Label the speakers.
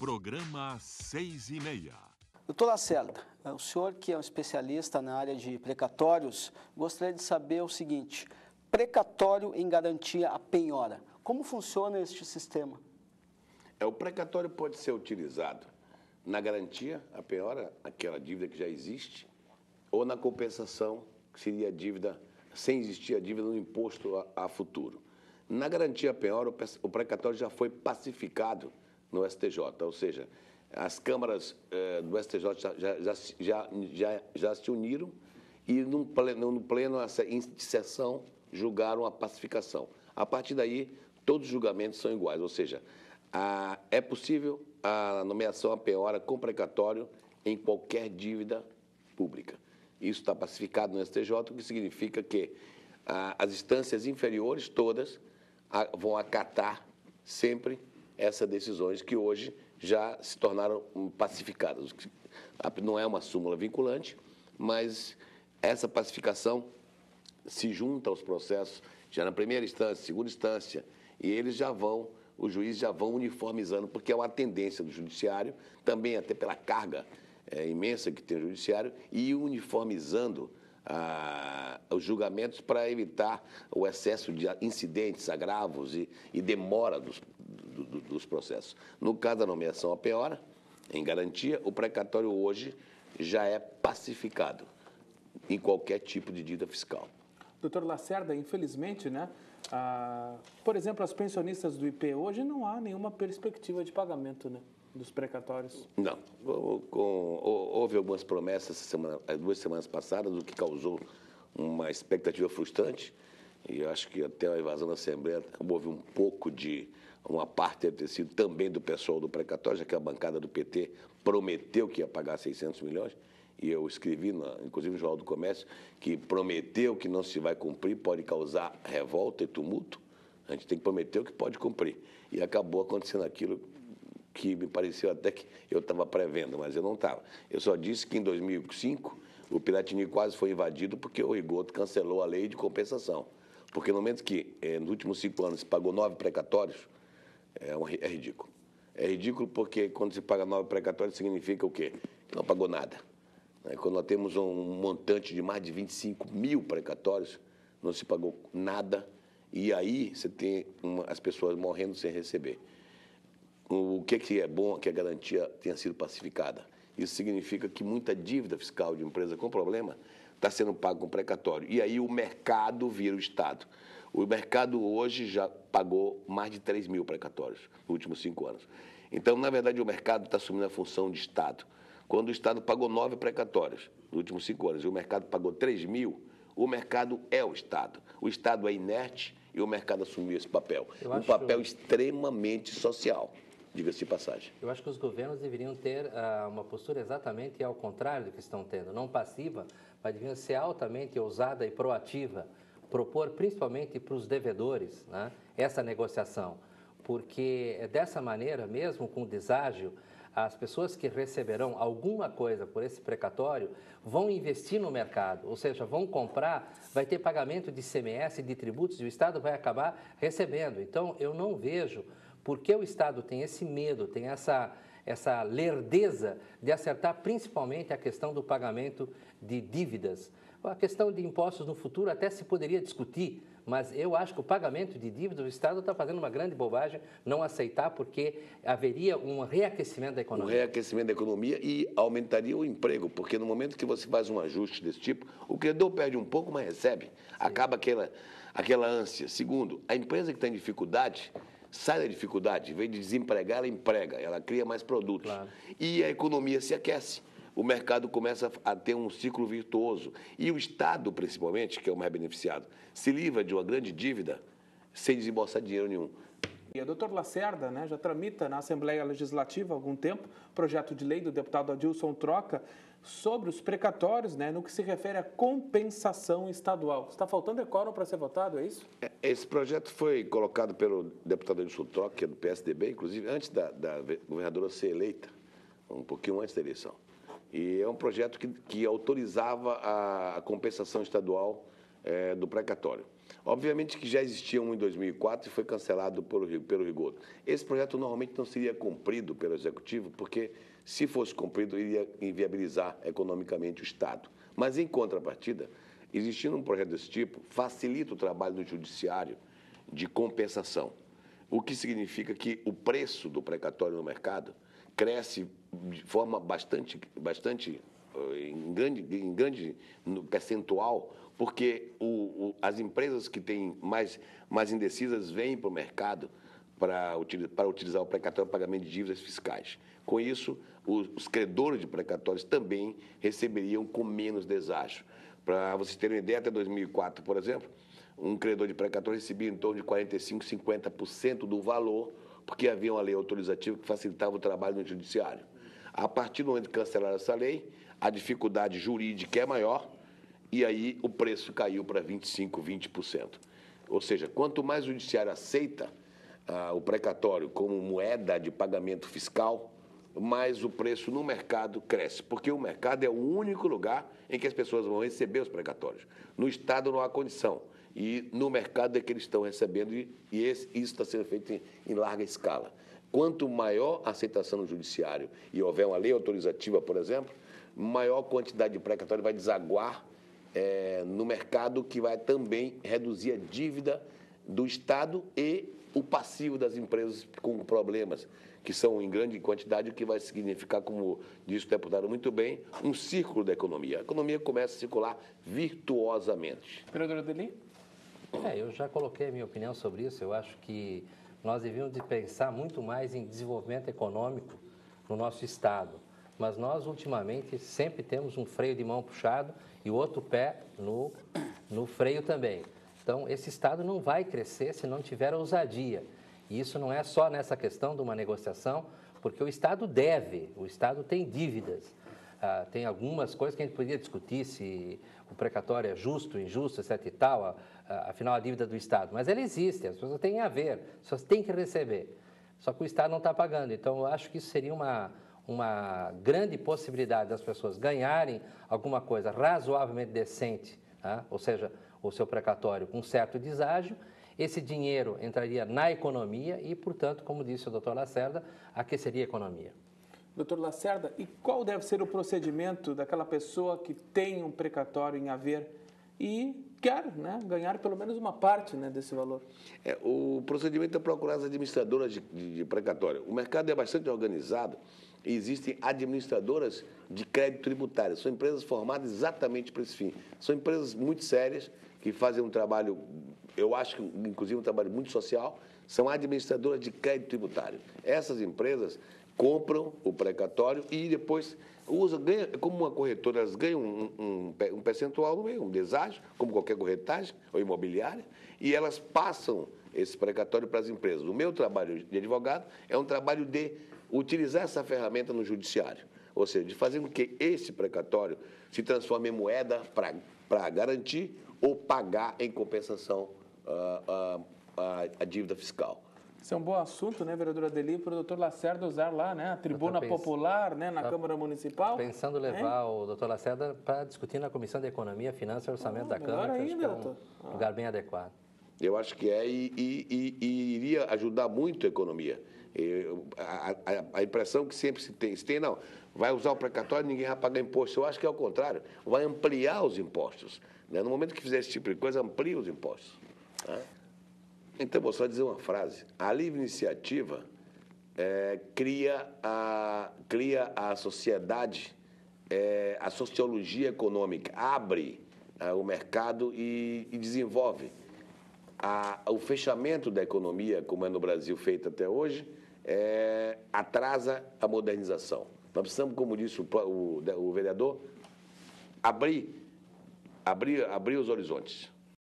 Speaker 1: Programa 6h30.
Speaker 2: Doutor Lacerda, o senhor que é um especialista na área de precatórios, gostaria de saber o seguinte: precatório em garantia à penhora, como funciona este sistema?
Speaker 3: O precatório pode ser utilizado na garantia à penhora, aquela dívida que já existe, ou na compensação, que seria a dívida, sem existir a dívida no imposto a futuro. Na garantia à penhora, o precatório já foi pacificado no STJ, ou seja, as câmaras do STJ já se uniram e no pleno de sessão julgaram a pacificação. A partir daí, todos os julgamentos são iguais, ou seja, é possível a nomeação à penhora com precatório em qualquer dívida pública. Isso está pacificado no STJ, o que significa que as instâncias inferiores todas vão acatar sempre essas decisões que hoje já se tornaram pacificadas. Não é uma súmula vinculante, mas essa pacificação se junta aos processos já na primeira instância, segunda instância, e os juízes já vão uniformizando, porque é uma tendência do judiciário, também até pela carga imensa que tem o judiciário, e uniformizando os julgamentos para evitar o excesso de incidentes, agravos e demora dos processos. No caso da nomeação à penhora, em garantia, o precatório hoje já é pacificado em qualquer tipo de dívida fiscal.
Speaker 4: Doutor Lacerda, infelizmente, né? Por exemplo, as pensionistas do IP, hoje não há nenhuma perspectiva de pagamento, né, dos precatórios.
Speaker 3: Não. Houve algumas promessas as 2 semanas passadas, o que causou uma expectativa frustrante. E acho que até a evasão da Assembleia houve um pouco de uma parte ter sido também do pessoal do precatório, já que a bancada do PT prometeu que ia pagar 600 milhões. E eu escrevi, inclusive no Jornal do Comércio, que prometeu que não se vai cumprir, pode causar revolta e tumulto. A gente tem que prometer o que pode cumprir. E acabou acontecendo aquilo que me pareceu até que eu estava prevendo, mas eu não estava. Eu só disse que em 2005 o Piratini quase foi invadido porque o Rigoto cancelou a lei de compensação. Porque no momento que, nos últimos 5 anos, se pagou 9 precatórios, é ridículo. É ridículo porque quando se paga 9 precatórios significa o quê? Que não pagou nada. Quando nós temos um montante de mais de 25 mil precatórios, não se pagou nada, e aí você tem as pessoas morrendo sem receber. O que é bom que a garantia tenha sido pacificada? Isso significa que muita dívida fiscal de empresa com problema está sendo paga com precatório. E aí o mercado vira o Estado. O mercado hoje já pagou mais de 3 mil precatórios nos últimos 5 anos. Então, na verdade, o mercado está assumindo a função de Estado. Quando o Estado pagou 9 precatórios nos últimos 5 anos e o mercado pagou 3 mil, o mercado é o Estado. O Estado é inerte e o mercado assumiu esse papel. Um papel extremamente social, diga-se de passagem.
Speaker 5: Eu acho que os governos deveriam ter uma postura exatamente ao contrário do que estão tendo. Não passiva, mas deveriam ser altamente ousada e proativa. Propor principalmente para os devedores, né, essa negociação. Porque dessa maneira, mesmo com deságio, as pessoas que receberão alguma coisa por esse precatório vão investir no mercado, ou seja, vão comprar, vai ter pagamento de ICMS, de tributos, e o Estado vai acabar recebendo. Então, eu não vejo por que o Estado tem esse medo, tem essa lerdeza de acertar principalmente a questão do pagamento de dívidas. A questão de impostos no futuro até se poderia discutir, mas eu acho que o pagamento de dívidas, o Estado está fazendo uma grande bobagem não aceitar, porque haveria um reaquecimento da economia.
Speaker 3: Um reaquecimento da economia e aumentaria o emprego, porque no momento que você faz um ajuste desse tipo, o credor perde um pouco, mas recebe. Sim. Acaba aquela ânsia. Segundo, a empresa que está em dificuldade sai da dificuldade, em vez de desempregar, ela emprega, ela cria mais produtos. Claro. E a economia se aquece. O mercado começa a ter um ciclo virtuoso. E o Estado, principalmente, que é o mais beneficiado, se livra de uma grande dívida sem desembolsar dinheiro nenhum.
Speaker 4: E o doutor Lacerda, né, já tramita na Assembleia Legislativa há algum tempo projeto de lei do deputado Adilson Troca sobre os precatórios, né, no que se refere à compensação estadual. Está faltando quórum para ser votado, é isso?
Speaker 3: Esse projeto foi colocado pelo deputado Adilson Troca, que é do PSDB, inclusive antes da governadora ser eleita, um pouquinho antes da eleição. E é um projeto que autorizava a compensação estadual do precatório. Obviamente que já existia um em 2004 e foi cancelado pelo rigor. Esse projeto normalmente não seria cumprido pelo Executivo, porque, se fosse cumprido, iria inviabilizar economicamente o Estado. Mas, em contrapartida, existindo um projeto desse tipo, facilita o trabalho do Judiciário de compensação, o que significa que o preço do precatório no mercado cresce de forma bastante em grande percentual, porque as empresas que têm mais indecisas vêm para o mercado para utilizar o precatório para pagamento de dívidas fiscais. Com isso, os credores de precatórios também receberiam com menos deságio. Para vocês terem uma ideia, até 2004, por exemplo, um credor de precatório recebia em torno de 45%, 50% do valor, porque havia uma lei autorizativa que facilitava o trabalho no judiciário. A partir do momento que cancelaram essa lei, a dificuldade jurídica é maior e aí o preço caiu para 25%, 20%. Ou seja, quanto mais o judiciário aceita o precatório como moeda de pagamento fiscal, mais o preço no mercado cresce, porque o mercado é o único lugar em que as pessoas vão receber os precatórios. No Estado não há condição, e no mercado é que eles estão recebendo, e isso está sendo feito em larga escala. Quanto maior a aceitação no judiciário e houver uma lei autorizativa, por exemplo, maior quantidade de precatório vai desaguar no mercado, que vai também reduzir a dívida do Estado e o passivo das empresas com problemas, que são em grande quantidade, o que vai significar, como disse o deputado muito bem, um círculo da economia. A economia começa a circular virtuosamente.
Speaker 4: Vereador Adeli?
Speaker 5: Eu já coloquei a minha opinião sobre isso. Eu acho que nós devíamos de pensar muito mais em desenvolvimento econômico no nosso Estado. Mas nós, ultimamente, sempre temos um freio de mão puxado e o outro pé no freio também. Então, esse Estado não vai crescer se não tiver ousadia. E isso não é só nessa questão de uma negociação, porque o Estado deve, o Estado tem dívidas. Tem algumas coisas que a gente poderia discutir, se o precatório é justo, injusto, etc. e tal, afinal, a dívida do Estado. Mas ela existe, as pessoas têm a ver, as pessoas têm que receber. Só que o Estado não está pagando. Então, eu acho que isso seria uma grande possibilidade das pessoas ganharem alguma coisa razoavelmente decente, ou seja, o seu precatório com certo deságio. Esse dinheiro entraria na economia e, portanto, como disse o doutor Lacerda, aqueceria a economia.
Speaker 4: Doutor Lacerda, e qual deve ser o procedimento daquela pessoa que tem um precatório em haver e quer ganhar pelo menos uma parte desse valor?
Speaker 3: O procedimento é procurar as administradoras de precatório. O mercado é bastante organizado e existem administradoras de crédito tributário. São empresas formadas exatamente para esse fim. São empresas muito sérias que fazem um trabalho, eu acho que inclusive um trabalho muito social, são administradoras de crédito tributário. Essas empresas compram o precatório e depois ganham, como uma corretora, elas ganham um percentual no meio, um deságio, como qualquer corretagem ou imobiliária, e elas passam esse precatório para as empresas. O meu trabalho de advogado é um trabalho de utilizar essa ferramenta no judiciário, ou seja, de fazer com que esse precatório se transforme em moeda para garantir ou pagar em compensação a dívida fiscal.
Speaker 4: Isso é um bom assunto, vereador Adeli, para o doutor Lacerda usar lá, a tribuna popular, na Câmara Municipal.
Speaker 5: Pensando levar o doutor Lacerda para discutir na Comissão de Economia, Finanças e Orçamento da Câmara, que
Speaker 4: ainda,
Speaker 5: acho que é um lugar bem adequado.
Speaker 3: Eu acho que e iria ajudar muito a economia. A impressão que sempre se tem, não, vai usar o precatório e ninguém vai pagar imposto. Eu acho que é ao contrário, vai ampliar os impostos. No momento que fizer esse tipo de coisa, amplia os impostos. Então, vou só dizer uma frase. A livre iniciativa cria a sociedade, a sociologia econômica, abre o mercado e desenvolve. O fechamento da economia, como é no Brasil feito até hoje, atrasa a modernização. Nós precisamos, como disse o vereador, abrir os horizontes.